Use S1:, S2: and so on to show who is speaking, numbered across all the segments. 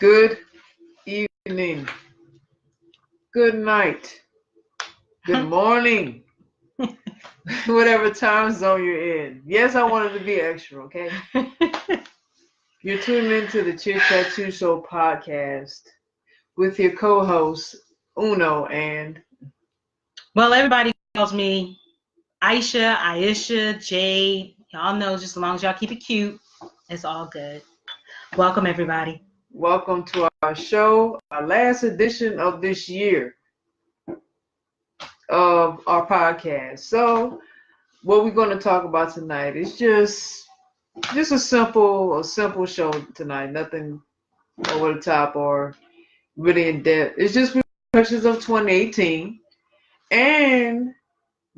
S1: Good evening, good night, good morning, whatever time zone you're in. Yes, I wanted to be extra, okay? You're tuning into the Chit Chat 2 Show podcast with your co-hosts, Uno and...
S2: Well, everybody calls me Aisha, Jade. Y'all know, just as long as y'all keep it cute, it's all good. Welcome, everybody.
S1: Welcome to our show, our last edition of this year of our podcast. So, what we're going to talk about tonight is just a simple show tonight. Nothing over the top or really in depth. It's just reflections of 2018 and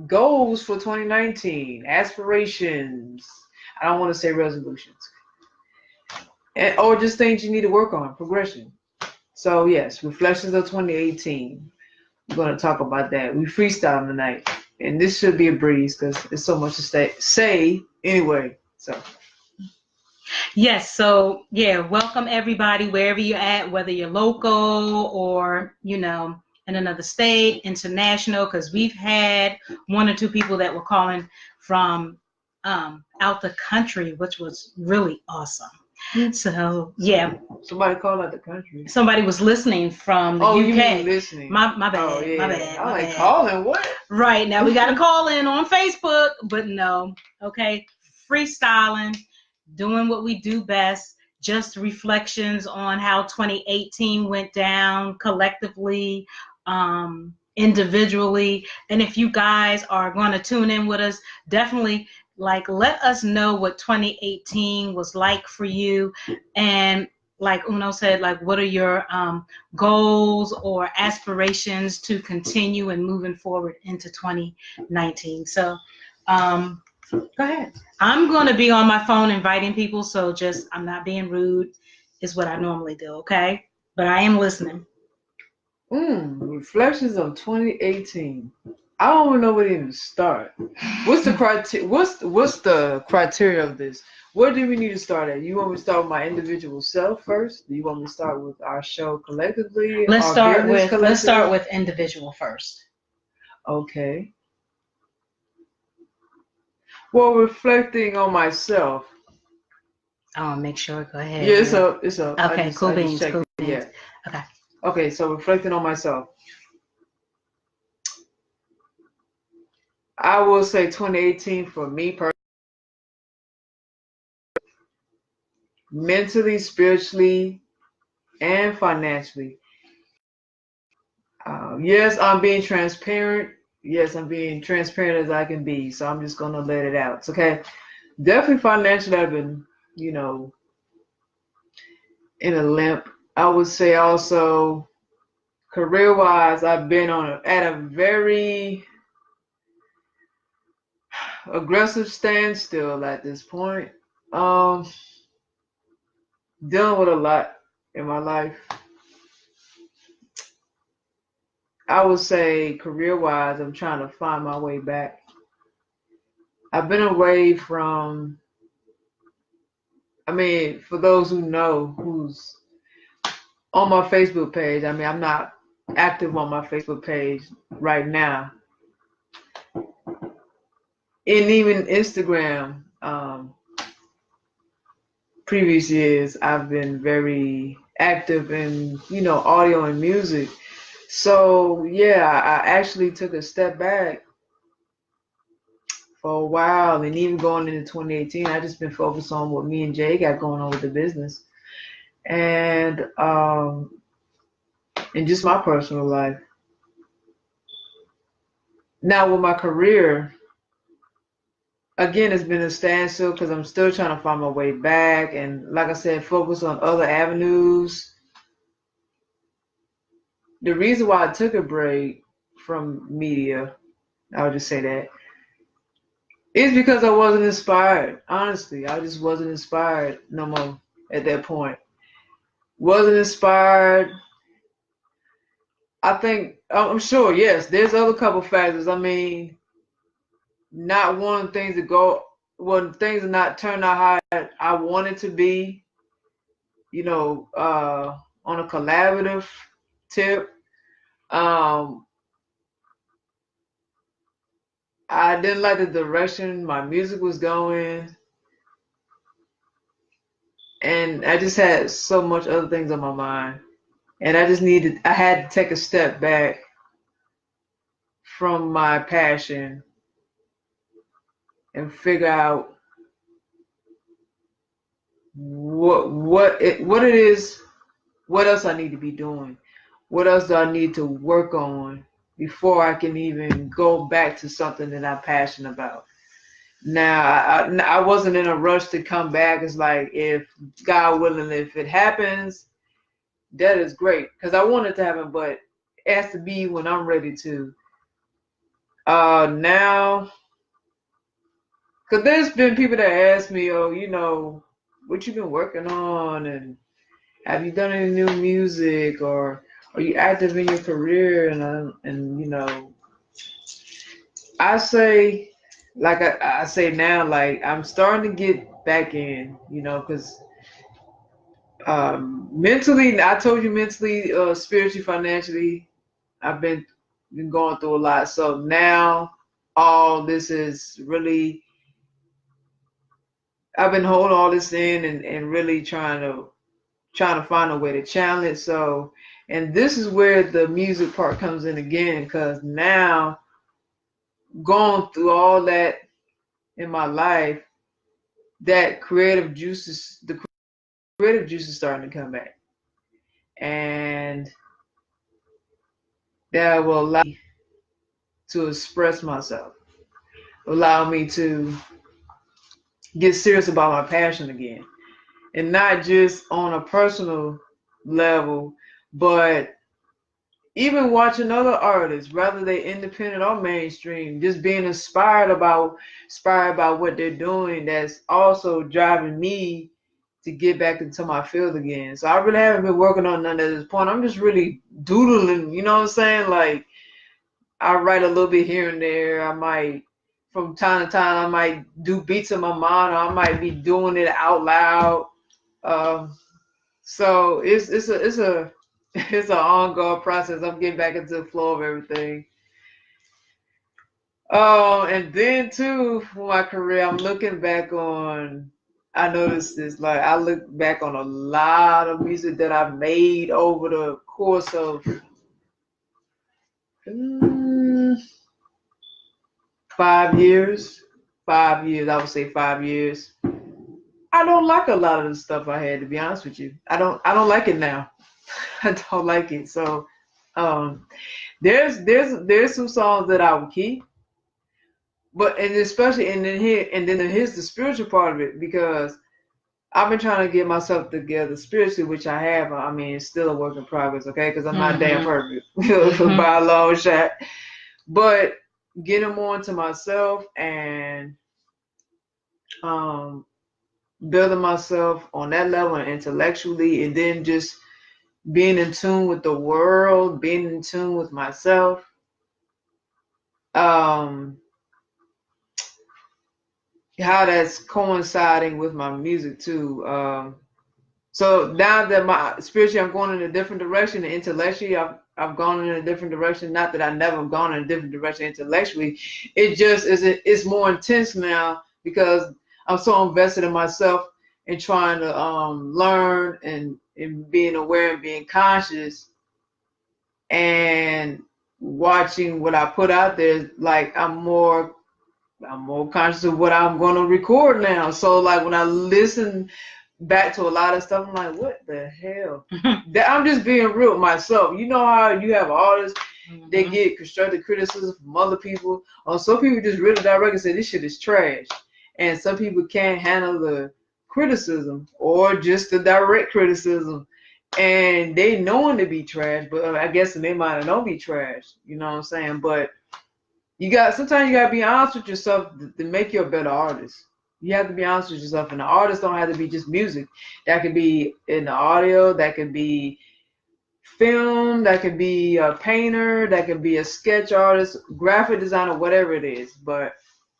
S1: goals for 2019, aspirations. I don't want to say resolutions, or just things you need to work on, progression. So yes, reflections of 2018. We're going to talk about that. We freestyle tonight, and this should be a breeze because there's so much to say anyway. So.
S2: Yes, so welcome everybody wherever you're at, whether you're local or, in another state, international, because we've had one or two people that were calling from out the country, which was really awesome. So, yeah.
S1: Somebody called out the country.
S2: Somebody was listening from the UK.
S1: Oh, you mean listening.
S2: My bad.
S1: Oh, yeah.
S2: My bad.
S1: I like calling. What?
S2: Right. Now we got to call in on Facebook, but no. Okay. Freestyling, doing what we do best, just reflections on how 2018 went down collectively, individually. And if you guys are going to tune in with us, definitely let us know what 2018 was like for you. And like Uno said, what are your goals or aspirations to continue and moving forward into 2019? So go ahead. I'm going to be on my phone inviting people, so I'm not being rude is what I normally do, okay? But I am listening.
S1: Reflections of 2018. I don't even know where to even start. What's the criteria? What's the criteria of this? Where do we need to start at? You want me to start with my individual self first? Do you want me to start with our show collectively?
S2: Let's start with individual first.
S1: Okay. Well, reflecting on myself.
S2: I want to make sure. Go ahead.
S1: Yeah, it's up.
S2: Okay, cool beans.
S1: Yeah.
S2: Okay.
S1: Okay, so reflecting on myself. I will say 2018 for me personally, mentally, spiritually, and financially. Yes, I'm being transparent. Yes, I'm being transparent as I can be. So I'm just going to let it out. Okay. Definitely financially, I've been, in a limp. I would say also career-wise, I've been at a very aggressive standstill at this point. Dealing with a lot in my life. I would say career-wise, I'm trying to find my way back. I've been away from, for those who know, who's on my Facebook page, I'm not active on my Facebook page right now. And even Instagram, previous years, I've been very active in, audio and music. So, yeah, I actually took a step back for a while, and even going into 2018, I just been focused on what me and Jay got going on with the business, and just my personal life. Now with my career, again, it's been a standstill because I'm still trying to find my way back, and like I said, focus on other avenues. The reason why I took a break from media, I'll just say that, it's because I wasn't inspired. Honestly, I just wasn't inspired no more at that point. Wasn't inspired. I think, I'm sure, yes, there's other couple factors. Not wanting things to go, when things are not turning out how I want it to be. on a collaborative tip. I didn't like the direction my music was going, and I just had so much other things on my mind, and I had to take a step back from my passion and figure out what it is, what else I need to be doing, what else do I need to work on before I can even go back to something that I'm passionate about. Now, I wasn't in a rush to come back. It's like, if God willing, if it happens, that is great, because I want it to happen, but it has to be when I'm ready to. Now, because there's been people that ask me, oh, what you been working on, and have you done any new music, or are you active in your career? And I say, like I say now, like I'm starting to get back in, because mentally, I told you, mentally, spiritually, financially, I've been going through a lot. So now all this is really, I've been holding all this in, and really trying to find a way to challenge. So, and this is where the music part comes in again, because now going through all that in my life, that the creative juice is starting to come back, and that will allow me to express myself, allow me to get serious about my passion again, and not just on a personal level, but even watching other artists, whether they independent or mainstream, just being inspired by what they're doing, that's also driving me to get back into my field again. So I really haven't been working on none at this point. I'm just really doodling, you know what I'm saying? Like, I write a little bit here and there. I might, from time to time, I might do beats in my mind, or I might be doing it out loud. So it's a it's an ongoing process. I'm getting back into the flow of everything. Oh, and then too, for my career, I'm looking back on. I noticed this. Like, I look back on a lot of music that I've made over the course of mm, 5 years. 5 years, I would say 5 years. I don't like a lot of the stuff I had, to be honest with you. I don't like it now. I don't like it. So um there's some songs that I would keep, but and especially and then here's the spiritual part of it, because I've been trying to get myself together spiritually, which I have. I mean, it's still a work in progress, okay? Because I'm not damn perfect by a long shot. But getting more into myself, and um building myself on that level and intellectually, and then just being in tune with the world, being in tune with myself. Um, how that's coinciding with my music too. So now that my spiritually, I'm going in a different direction, and intellectually, I've gone in a different direction. Not that I never have gone in a different direction intellectually. It just is. It's more intense now, because I'm so invested in myself and trying to learn, and being aware and being conscious, and watching what I put out there. Like, I'm more conscious of what I'm going to record now. So like, when I listen back to a lot of stuff, I'm like, what the hell? I'm just being real with myself. You know how you have artists, they get constructive criticism from other people, or some people just really direct and say this shit is trash, and some people can't handle the criticism or just the direct criticism, and they knowing to be trash, but I guess in their mind it don't be trash. You know what I'm saying? But sometimes you gotta be honest with yourself to make you a better artist. You have to be honest with yourself, and the artist don't have to be just music. That could be in the audio, that could be film, that could be a painter, that could be a sketch artist, graphic designer, whatever it is. But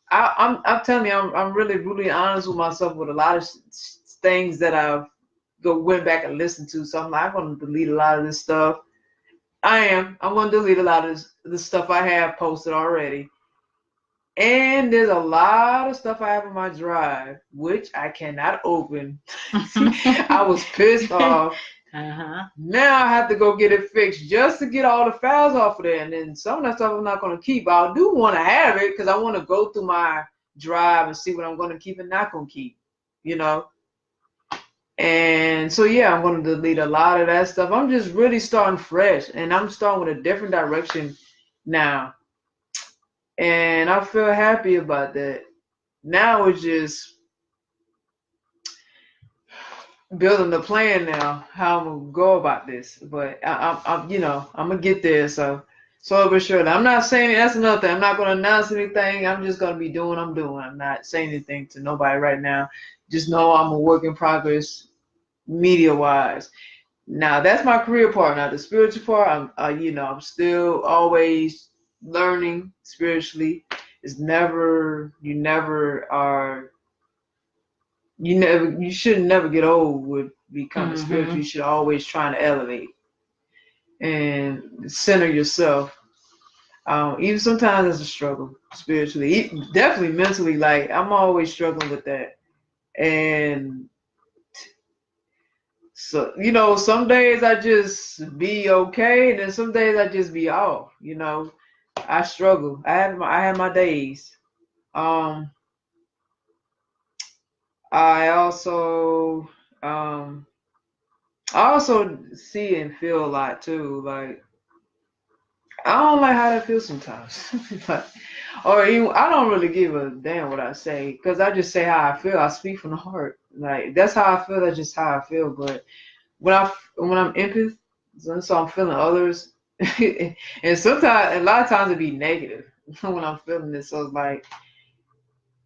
S1: I'm telling you, I'm really honest with myself with a lot of things that I've went back and listened to. So I'm like, I'm gonna delete a lot of this stuff. I'm gonna delete a lot of the stuff I have posted already. And there's a lot of stuff I have on my drive, which I cannot open. I was pissed off. Now I have to go get it fixed just to get all the files off of there. And then some of that stuff I'm not going to keep. I do want to have it because I want to go through my drive and see what I'm going to keep and not going to keep, you know. And so, yeah, I'm going to delete a lot of that stuff. I'm just really starting fresh. And I'm starting with a different direction now. And I feel happy about that. Now it's just building the plan now, how I'm gonna go about this. But I'm gonna get there. So but surely, I'm not saying that's another thing. I'm not gonna announce anything. I'm just gonna be doing what I'm doing. I'm not saying anything to nobody right now. Just know I'm a work in progress, media wise. Now that's my career part. Now the spiritual part, I'm still always learning spiritually. You should never get old with becoming spiritual. You should always try to elevate and center yourself. Even sometimes it's a struggle spiritually, definitely mentally. Like I'm always struggling with that. And so, some days I just be okay, and then some days I just be off. I struggle. I have my days. Um, I also see and feel a lot too. Like I don't like how that feels sometimes. Or even, I don't really give a damn what I say because I just say how I feel. I speak from the heart. Like that's how I feel. That's just how I feel. But when I'm empath, so I'm feeling others, and sometimes a lot of times it be negative when I'm feeling this. So it's like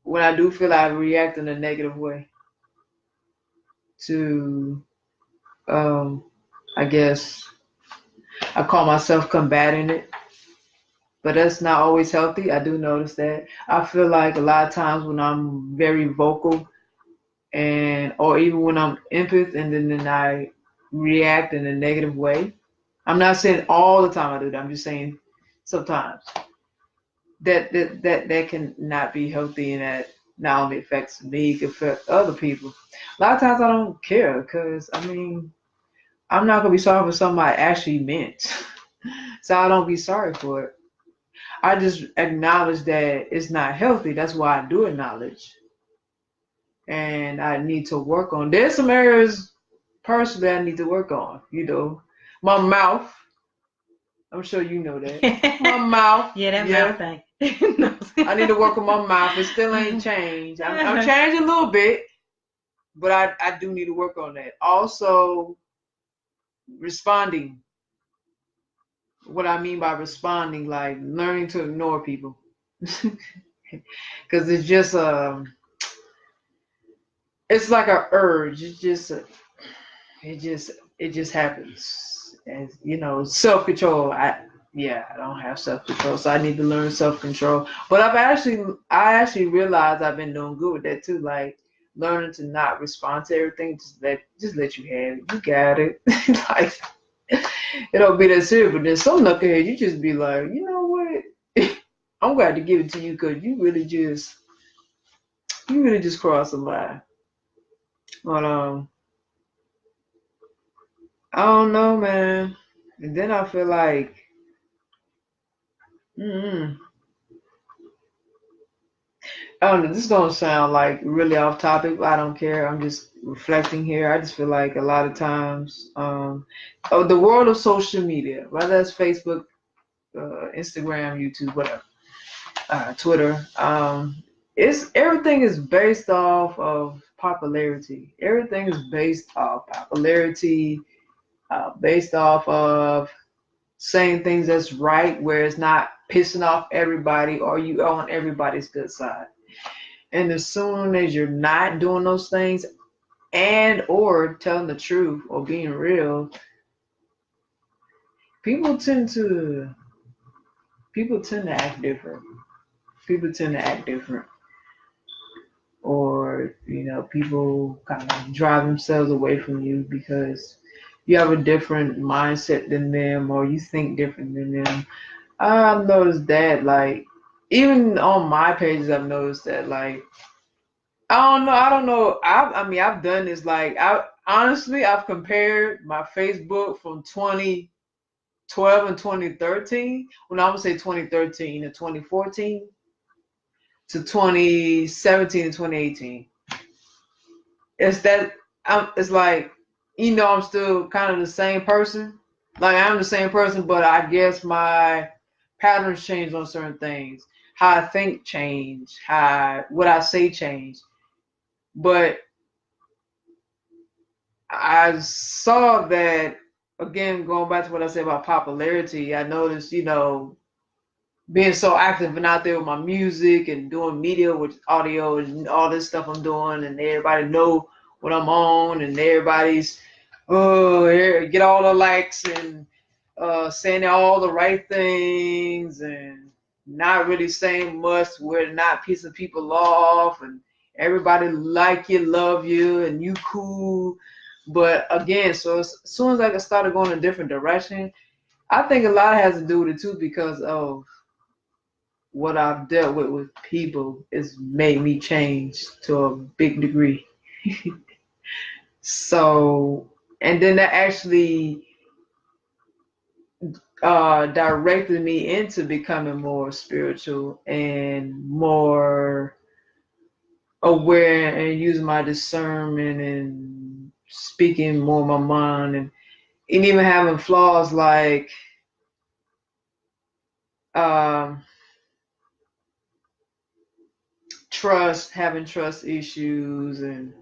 S1: when I do feel I react in a negative way to, I guess I call myself combating it, but that's not always healthy. I do notice that. I feel like a lot of times when I'm very vocal or even when I'm empath and then I react in a negative way. I'm not saying all the time I do that. I'm just saying sometimes that can not be healthy and that not only affects me, it can affect other people. A lot of times I don't care because I'm not gonna be sorry for something I actually meant. So I don't be sorry for it. I just acknowledge that it's not healthy. That's why I do acknowledge. And I need to work on. There's some areas personally I need to work on. My mouth. I'm sure you know that. My mouth.
S2: Yeah, that mouth thing.
S1: I need to work on my mouth. It still ain't changed. I'm changing a little bit, but I do need to work on that. Also, responding. What I mean by responding, like learning to ignore people. Because it's just it's like a urge. It just happens. And self control. I don't have self control, so I need to learn self control. But I actually realized I've been doing good with that too. Like learning to not respond to everything. Just let you have it. You got it. Like it don't be that serious. But then some knucklehead, you just be like, you know what? I'm glad to give it to you because you really just crossed the line. But I don't know, man. And then I feel like, mm I don't know. This is gonna sound like really off topic, but I don't care. I'm just reflecting here. I just feel like a lot of times, the world of social media, whether that's Facebook, Instagram, YouTube, whatever, Twitter, it's everything is based off of popularity. Everything is based off popularity, based off of saying things that's right, where it's not pissing off everybody or you on everybody's good side. And as soon as you're not doing those things and or telling the truth or being real, people tend to act different. People tend to act different. or people kind of drive themselves away from you because you have a different mindset than them or you think different than them. I've noticed that, like, even on my pages, I've noticed that, like, I don't know. I've done this. Like, I've compared my Facebook from 2012 and 2013. When I would say 2013 to 2014 to 2017 and 2018. It's that it's like, I'm still kind of the same person. Like, I'm the same person, but I guess my patterns change on certain things. How I think change, how what I say change. But I saw that, again, going back to what I said about popularity. I noticed, being so active and out there with my music and doing media with audio and all this stuff I'm doing, and everybody know what I'm on, and everybody's get all the likes and saying all the right things and not really saying much where not pissing people off, and everybody like you, love you, and you cool. But again, so as soon as I started going a different direction, I think a lot has to do with it too, because of what I've dealt with people is made me change to a big degree. So, and then that actually directed me into becoming more spiritual and more aware and using my discernment and speaking more my mind, and even having flaws like um, having trust issues, and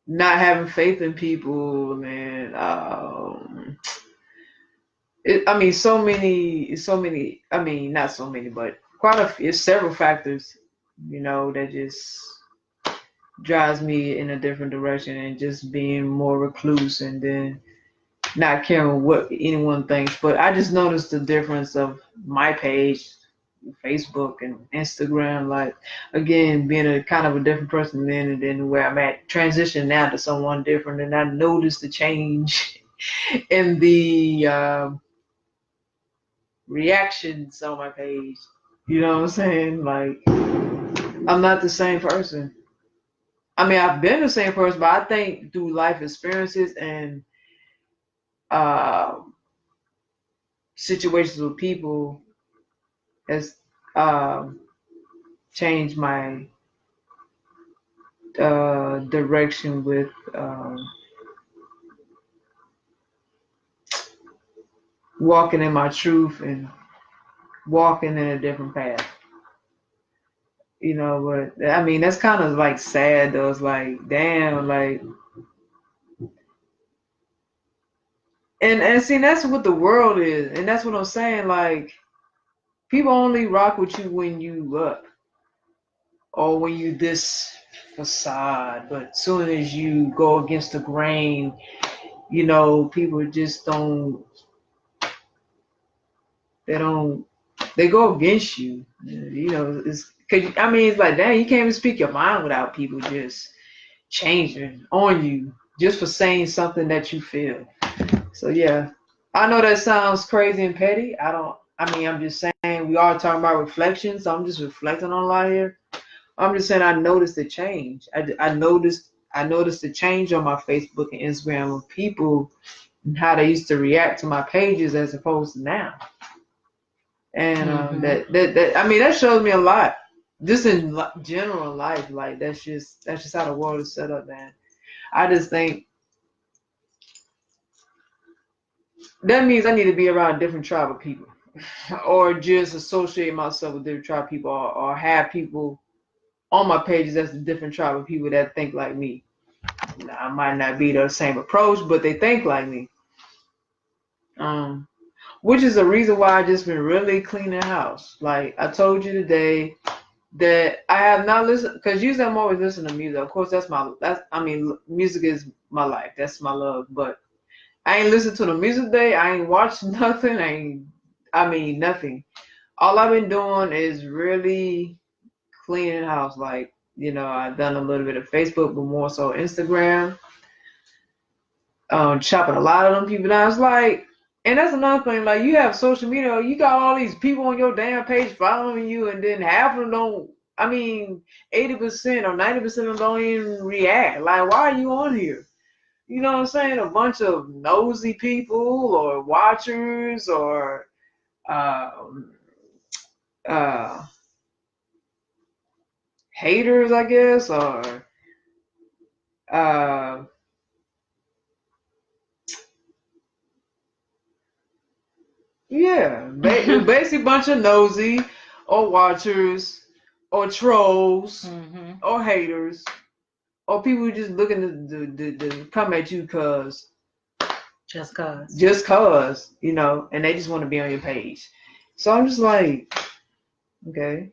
S1: not having faith in people, and so many. I mean, not so many, but it's several factors, that just drives me in a different direction, and just being more recluse, and then not caring what anyone thinks. But I just noticed the difference of my page, Facebook and Instagram, like, again, being a kind of a different person then, and then where I'm at, transition now to someone different, and I noticed the change in the reactions on my page. You know what I'm saying? Like, I'm not the same person. I mean, I've been the same person, but I think through life experiences and uh, situations with people has um, changed my direction with walking in my truth and walking in a different path. But I mean, that's kind of like sad though. It's like, damn, like, and see, that's what the world is, and that's what I'm saying. Like, people only rock with you when you up or when you this facade, but soon as you go against the grain, people just don't. They don't. They go against you. It's cause I mean, it's like, damn, you can't even speak your mind without people just changing on you just for saying something that you feel. So yeah, I know that sounds crazy and petty. I don't. I mean, I'm just saying we are talking about reflection, so I'm just reflecting on a lot here. I'm just saying I noticed the change. I noticed the change on my Facebook and Instagram of people and how they used to react to my pages as opposed to now. And that I mean, that shows me a lot. Just in general life, like, that's just how the world is set up, man. I just think that means I need to be around a different tribe of people, or just associate myself with different tribe of people, or have people on my pages that's a different tribe of people that think like me. Now, I might not be the same approach, but they think like me. Um, which is the reason why I just been really cleaning the house. Like I told you today, that I have not listened, because usually I'm always listening to music. Of course, I mean, music is my life. That's my love. But I ain't listened to the music today. I ain't watched nothing. I mean, nothing. All I've been doing is really cleaning the house. Like, you know, I've done a little bit of Facebook, but more so Instagram. Chopping a lot of them people down. It's like, and that's another thing. Like, you have social media, you got all these people on your damn page following you, and then half of them don't. I mean, 80% or 90% of them don't even react. Like, why are you on here? You know what I'm saying? A bunch of nosy people or watchers or uh, haters, I guess, or uh, yeah, basically a bunch of nosy or watchers or trolls
S2: Mm-hmm.
S1: or haters or people who just looking to come at you
S2: Just cause.
S1: you know, and they just want to be on your page. So I'm just like, okay.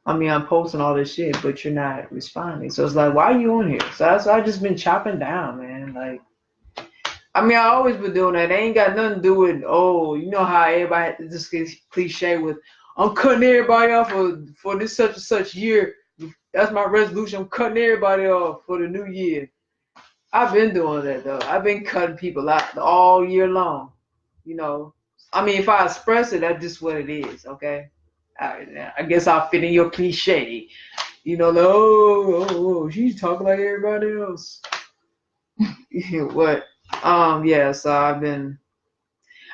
S1: I mean, I'm posting all this shit, but you're not responding. So it's like, why are you on here? So that's why I just been chopping down, man. Like, I mean, I always been doing that. They ain't got nothing to do with, oh, you know how everybody just gets cliche with, I'm cutting everybody off for this such and such year. That's my resolution. I'm cutting everybody off for the new year. I've been doing that though. I've been cutting people out all year long. You know, I mean, if I express it, that's just what it is. Okay. I guess I'll fit in your cliche. You know, like, oh, she's talking like everybody else. What? Yeah. So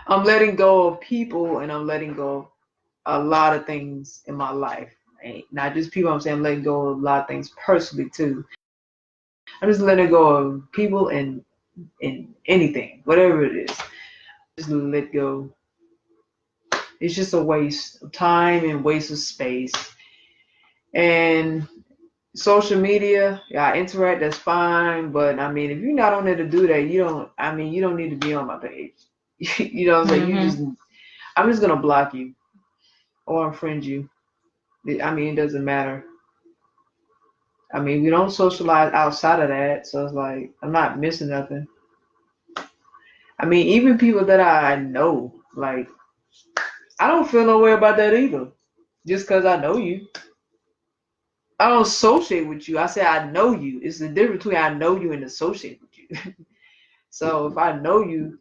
S1: I'm letting go of people, and I'm letting go of a lot of things in my life. Not just people. I'm saying I'm letting go of a lot of things personally too. I'm just letting go of people and anything, whatever it is. Just let go. It's just a waste of time and waste of space. And social media, yeah, I interact, that's fine. But I mean, if you're not on there to do that, you don't need to be on my page. You know what I'm saying? I'm just gonna block you or unfriend you. I mean, it doesn't matter. I mean, we don't socialize outside of that, so it's like I'm not missing nothing. I mean, even people that I know, like, I don't feel no way about that either. Just because I know you. I don't associate with you. I say I know you. It's the difference between I know you and associate with you. So if I know you,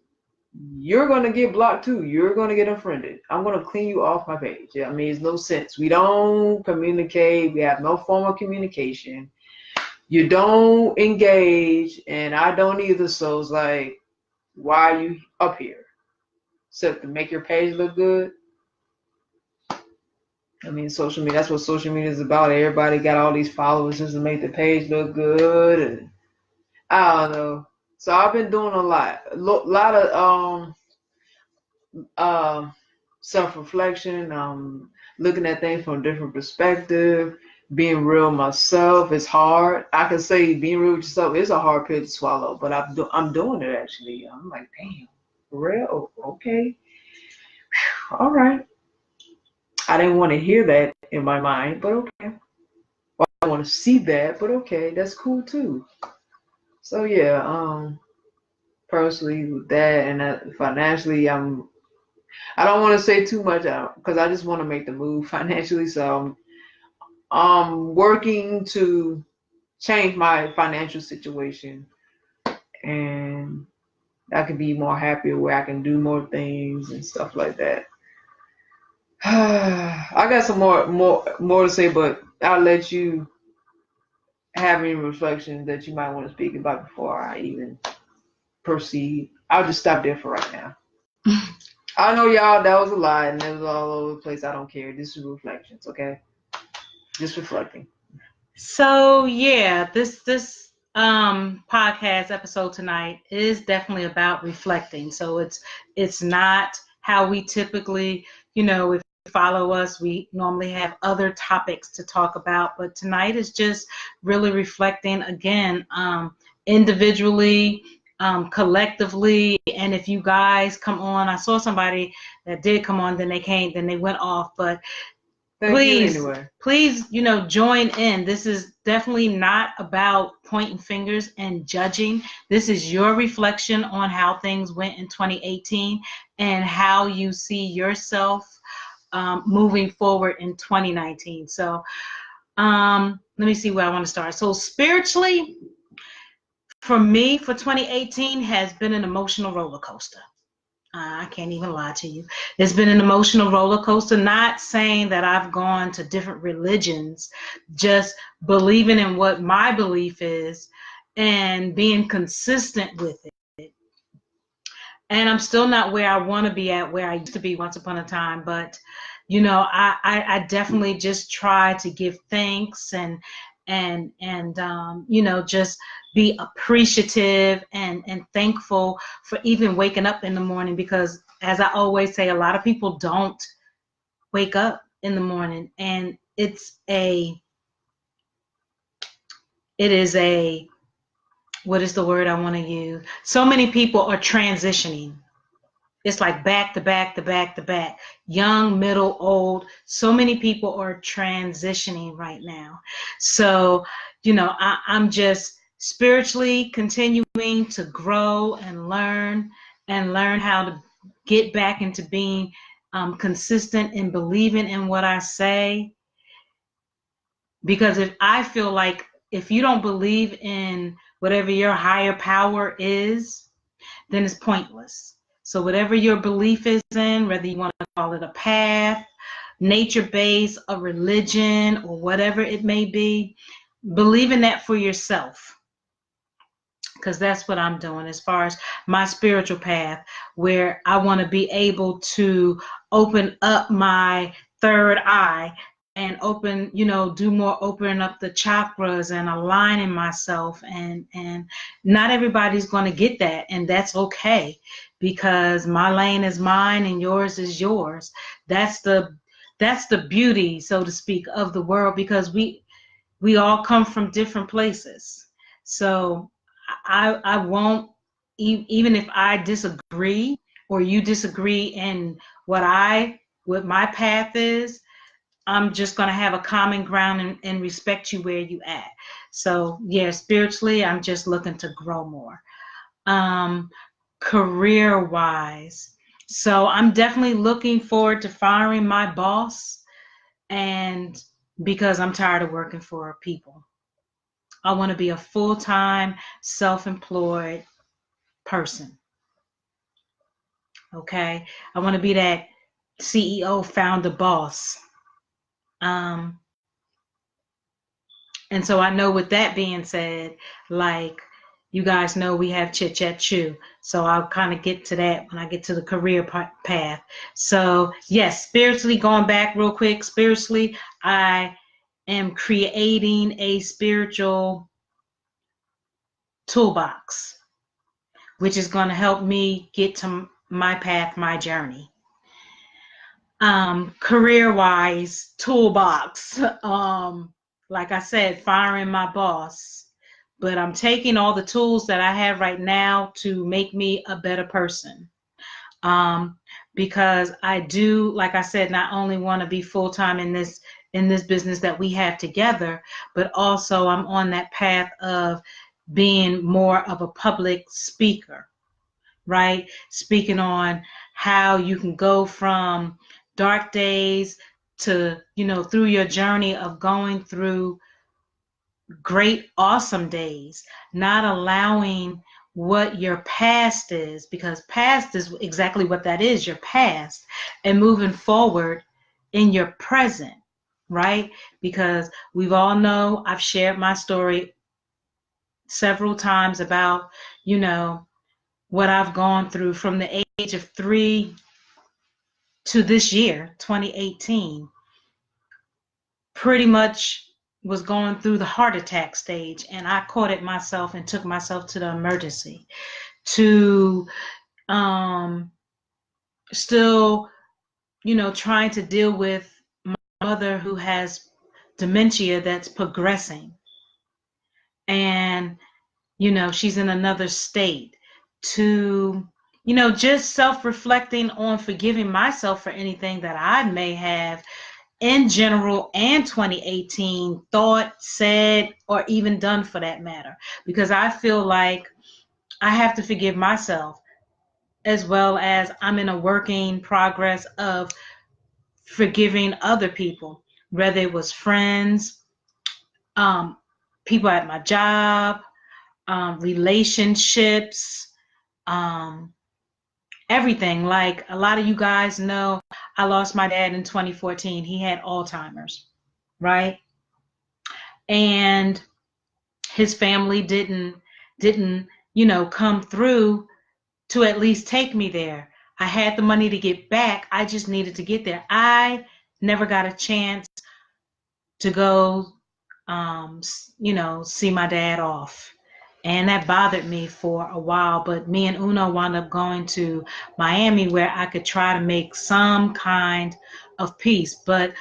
S1: you're going to get blocked too. You're going to get unfriended. I'm going to clean you off my page. I mean, it's no sense. We don't communicate. We have no form of communication. You don't engage, and I don't either. So it's like, why are you up here? Except to make your page look good. I mean, social media, that's what social media is about. Everybody got all these followers just to make the page look good. And I don't know. So I've been doing a lot of self-reflection, looking at things from a different perspective, being real myself. It's hard. I can say being real with yourself is a hard pill to swallow, but I'm doing it actually. I'm like, damn, for real? Okay. All right. I didn't want to hear that in my mind, but okay. Well, I don't want to see that, but okay, that's cool too. So yeah, personally with that and financially, I don't want to say too much because I just want to make the move financially. So I'm working to change my financial situation, and I can be more happier where I can do more things and stuff like that. I got some more to say, but I'll let you have any reflections that you might want to speak about before I even proceed. I'll just stop there for right now. I know y'all, that was a lie and it was all over the place. I don't care. This is reflections, okay? Just reflecting.
S2: So yeah, this podcast episode tonight is definitely about reflecting. So it's not how we typically, if you follow us, we normally have other topics to talk about, but tonight is just really reflecting again, individually, collectively. And if you guys come on, I saw somebody that did come on, then they went off, but please, join in. This is definitely not about pointing fingers and judging. This is your reflection on how things went in 2018 and how you see yourself moving forward in 2019. So let me see where I want to start. So spiritually, for me, for 2018 has been an emotional roller coaster. I can't even lie to you. It's been an emotional roller coaster, not saying that I've gone to different religions, just believing in what my belief is and being consistent with it. And I'm still not where I want to be at, where I used to be once upon a time, but you know, I definitely just try to give thanks and you know, just be appreciative and thankful for even waking up in the morning, because as I always say, a lot of people don't wake up in the morning, and it is a, what is the word I want to use? So many people are transitioning. It's like back to back to back to back, young, middle, old. So many people are transitioning right now. So, you know, I'm just spiritually continuing to grow and learn how to get back into being consistent in believing in what I say. Because if I feel like if you don't believe in whatever your higher power is, then it's pointless. So whatever your belief is in, whether you want to call it a path, nature-based, a religion, or whatever it may be, believe in that for yourself. Because that's what I'm doing as far as my spiritual path, where I want to be able to open up my third eye and open, you know, do more opening up the chakras and aligning myself. And not everybody's going to get that, and that's okay, because my lane is mine and yours is yours. That's the beauty, so to speak, of the world, because we all come from different places. So I won't, even if I disagree or you disagree in what my path is, I'm just going to have a common ground and respect you where you at. So yeah, spiritually, I'm just looking to grow more. Career wise, so I'm definitely looking forward to firing my boss, and because I'm tired of working for people. I want to be a full-time, self-employed person. Okay, I want to be that CEO, founder, boss. And so I know, with that being said, like you guys know, we have Chit Chat Chew. So I'll kind of get to that when I get to the career path. So yes, spiritually, going back real quick, spiritually, I am creating a spiritual toolbox, which is going to help me get to my path, my journey. Career-wise, toolbox. Like I said, firing my boss. But I'm taking all the tools that I have right now to make me a better person. Because I do, like I said, not only want to be full-time in this business that we have together, but also I'm on that path of being more of a public speaker, right? Speaking on how you can go from dark days to, you know, through your journey of going through great, awesome days, not allowing what your past is, because past is exactly what that is, your past, and moving forward in your present, right? Because we've all know, I've shared my story several times about, you know, what I've gone through from the age of 3 to this year, 2018. Pretty much was going through the heart attack stage, and I caught it myself and took myself to the emergency, to still, you know, trying to deal with my mother who has dementia that's progressing, and you know, she's in another state, to, you know, just self-reflecting on forgiving myself for anything that I may have in general and 2018 thought, said, or even done, for that matter, because I feel like I have to forgive myself, as well as I'm in a working progress of forgiving other people, whether it was friends, people at my job, relationships, everything. Like a lot of you guys know, I lost my dad in 2014. He had Alzheimer's, right? And his family didn't, come through to at least take me there. I had the money to get back. I just needed to get there. I never got a chance to go, see my dad off. And that bothered me for a while. But me and Uno wound up going to Miami where I could try to make some kind of peace. But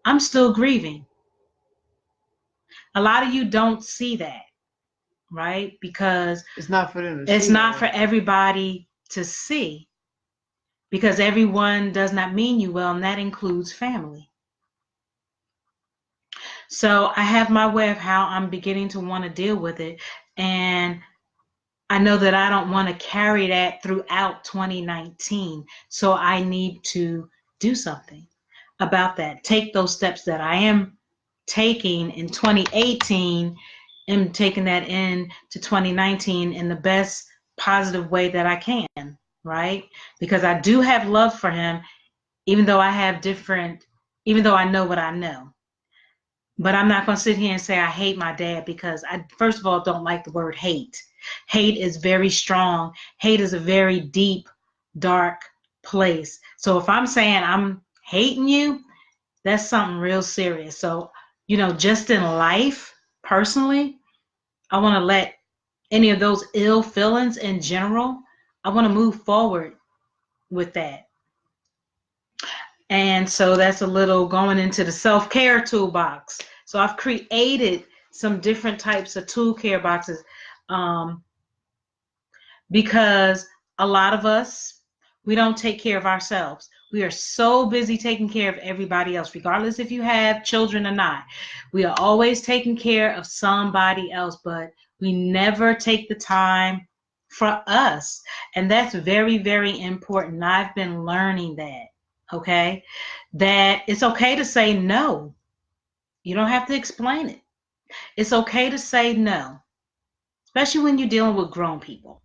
S2: I'm still grieving. A lot of you don't see that, right? Because
S1: it's not for them to see.
S2: It's not for everybody to see. Because everyone does not mean you well, and that includes family. So I have my way of how I'm beginning to want to deal with it. And I know that I don't want to carry that throughout 2019. So I need to do something about that. Take those steps that I am taking in 2018 and taking that in to 2019 in the best positive way that I can, right? Because I do have love for him, even though even though I know what I know. But I'm not going to sit here and say I hate my dad, because I, first of all, don't like the word hate. Hate is very strong. Hate is a very deep, dark place. So if I'm saying I'm hating you, that's something real serious. So, just in life, personally, I want to let any of those ill feelings in general, I want to move forward with that. And so that's a little going into the self-care toolbox. So I've created some different types of tool care boxes, because a lot of us, we don't take care of ourselves. We are so busy taking care of everybody else, regardless if you have children or not. We are always taking care of somebody else, but we never take the time for us. And that's very, very important. I've been learning that, okay? That it's okay to say no. You don't have to explain it. It's okay to say no, especially when you're dealing with grown people,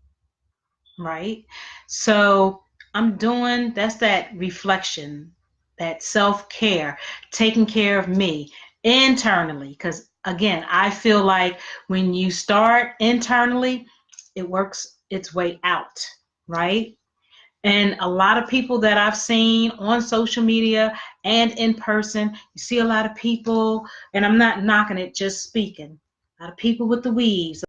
S2: right? So that's that reflection, that self-care, taking care of me internally. Because again, I feel like when you start internally, it works its way out, right? And a lot of people that I've seen on social media and in person, you see a lot of people, and I'm not knocking it, just speaking. A lot of people with the weaves,